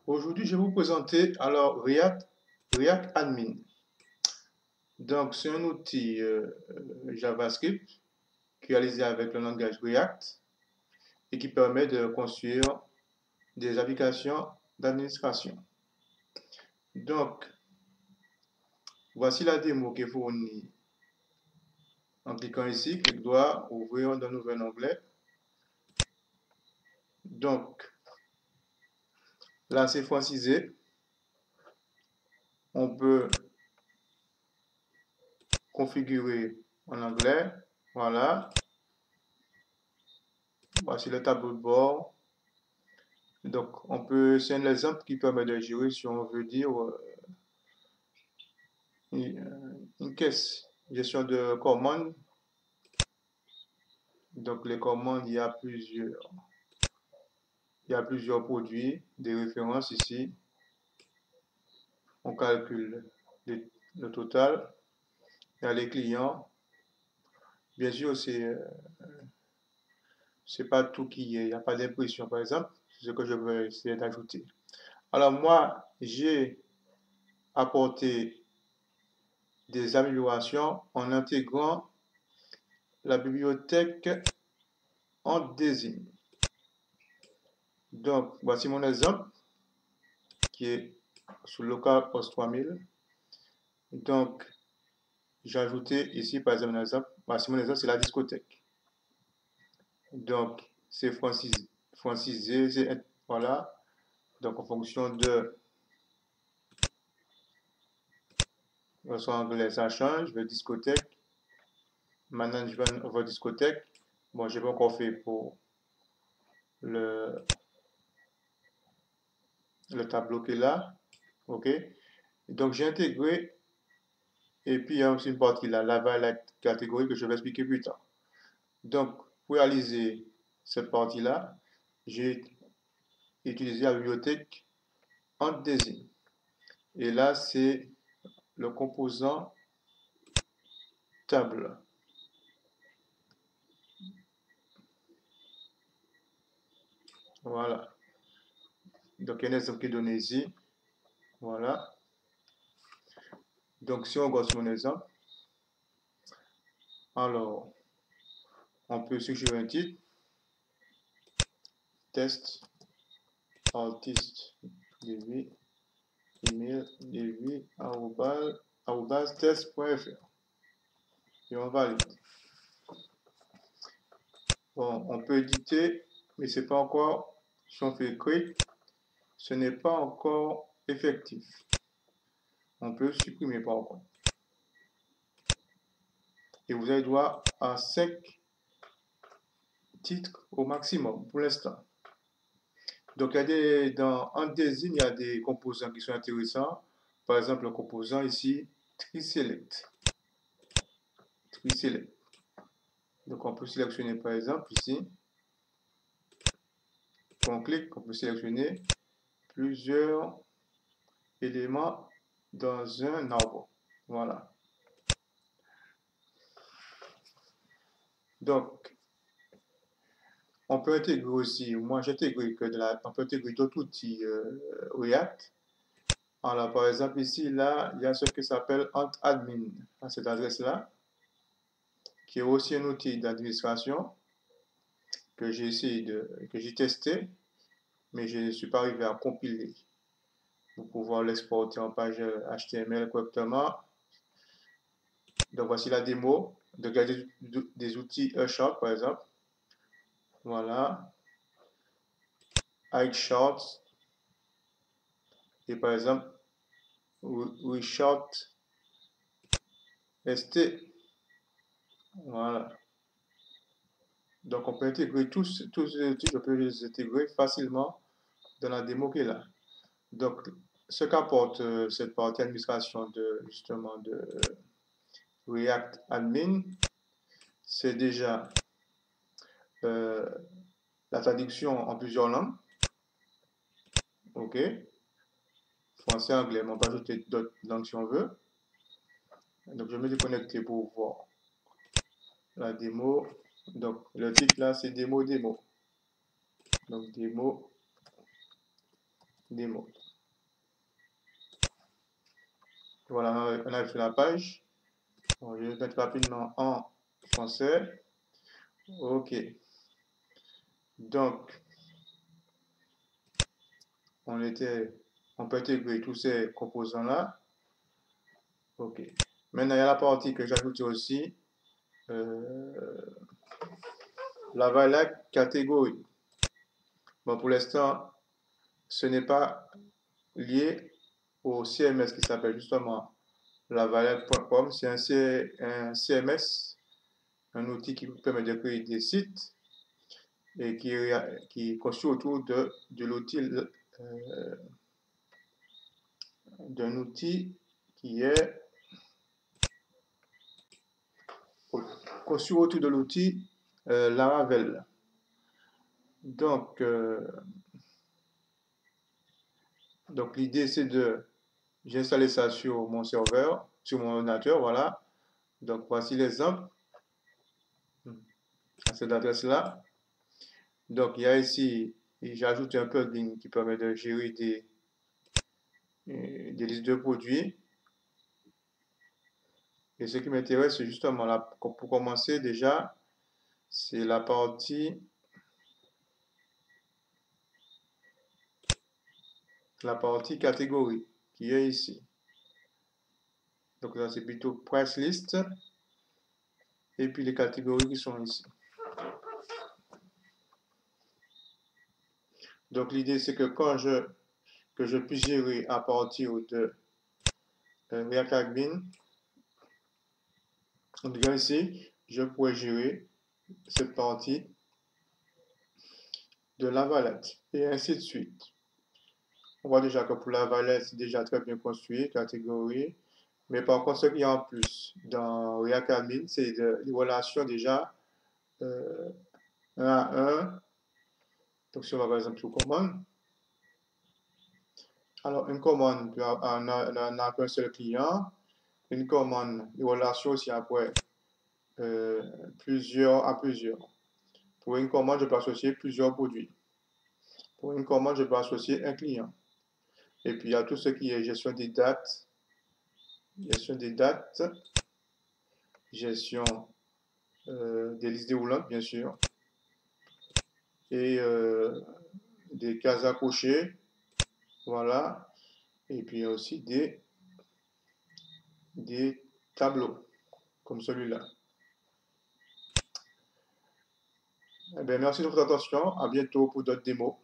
Aujourd'hui, je vais vous présenter alors React Admin. Donc, c'est un outil JavaScript qui est réalisé avec le langage React et qui permet de construire des applications d'administration. Donc, voici la démo qui est fournie en cliquant ici, clic droit, ouvrir un nouvel onglet. Donc, là, c'est francisé. On peut configurer en anglais. Voilà. Voici le tableau de bord. Donc, c'est un exemple qui permet de gérer, si on veut dire, une caisse, gestion de commandes. Donc, les commandes, il y a plusieurs produits, des références ici. On calcule le total. Il y a les clients. Bien sûr, c'est pas tout qui est. Il n'y a pas d'impression, par exemple. C'est ce que je vais essayer d'ajouter. Alors, moi, j'ai apporté des améliorations en intégrant la bibliothèque en désigne. Donc, voici mon exemple qui est sur localhost 3000. Donc, j'ai ajouté ici, par exemple, voici mon exemple, c'est la discothèque. Donc, c'est francisé, voilà. Donc, en fonction de son anglais, ça change. Le discothèque, management of a discothèque. Bon, je n'ai pas encore fait pour le tableau qui est là. OK. Donc, j'ai intégré. Et puis, il y a aussi une partie là, la catégorie que je vais expliquer plus tard. Donc, pour réaliser cette partie-là, j'ai utilisé la bibliothèque en désigne. Et là, c'est le composant table. Voilà. Donc, il y a un exemple qui est donné ici. Voilà. Donc, si on regarde sur mon exemple, alors, on peut suggérer un titre. Test, artiste, début, email, début, arrobase, test.fr. Et on valide. Bon, on peut éditer, mais c'est pas encore, si on fait create, ce n'est pas encore effectif. On peut supprimer par contre. Et vous avez droit à 5 titres au maximum pour l'instant. Donc, en désigne, il y a des composants qui sont intéressants. Par exemple, le composant ici, TreeSelect. Donc, on peut sélectionner par exemple ici. Quand on clique, on peut sélectionner plusieurs éléments dans un arbre. Voilà. Donc, on peut intégrer aussi, moi j'intègre on peut intégrer d'autres outils React. Alors, par exemple, ici, là, il y a ce qui s'appelle AntAdmin, à cette adresse-là, qui est aussi un outil d'administration que j'ai testé, mais je ne suis pas arrivé à compiler pour pouvoir l'exporter en page HTML correctement. Donc, voici la démo. Donc, il y a des outils eShort, par exemple. Voilà. iShort. Et par exemple, WeShort ST. Voilà. Donc, on peut intégrer tous ces outils, je peux les intégrer facilement dans la démo qui est là. Donc, ce qu'apporte cette partie administration justement de React Admin, c'est déjà la traduction en plusieurs langues. OK. Français, anglais, mais on peut ajouter d'autres langues si on veut. Donc, je vais me déconnecter pour voir la démo. Donc, le titre là, c'est démo. Donc, démo. démo. Voilà, on arrive sur la page. Bon, je vais mettre rapidement en français. OK. Donc, on peut intégrer tous ces composants-là. OK. Maintenant, il y a la partie que j'ajoute aussi, la variable catégorie. Bon, pour l'instant, ce n'est pas lié au CMS qui s'appelle justement la variable.com. C'est un CMS, un outil qui vous permet de créer des sites et qui est conçu autour de l'outil d'un outil qui est conçu autour de l'outil Laravel. Donc l'idée c'est de j'ai installé ça sur mon serveur, sur mon ordinateur, voilà. Donc voici l'exemple à cette adresse-là. Donc il y a ici, j'ajoute un plugin qui permet de gérer des listes de produits. Et ce qui m'intéresse, c'est justement là, pour commencer déjà, c'est la partie catégorie qui est ici. Donc là, c'est plutôt price list et puis les catégories qui sont ici. Donc l'idée, c'est que je puisse gérer à partir de React Admin, en cliquant ici, je pourrais gérer cette partie de la valette et ainsi de suite. On voit déjà que pour la valette, c'est déjà très bien construit, catégorie. Mais par contre, ce qu'il y a en plus dans React Admin, c'est des relations déjà 1 à 1. Donc, si on va par exemple sur commande, alors une commande, on n'a qu'un seul client. Une commande, les relations aussi après plusieurs à plusieurs. Pour une commande, je peux associer plusieurs produits. Pour une commande, je peux associer un client. Et puis, il y a tout ce qui est gestion des dates, gestion des listes déroulantes, bien sûr, et des cases à cocher, voilà, et puis aussi des tableaux, comme celui-là. Eh bien, merci de votre attention, à bientôt pour d'autres démos.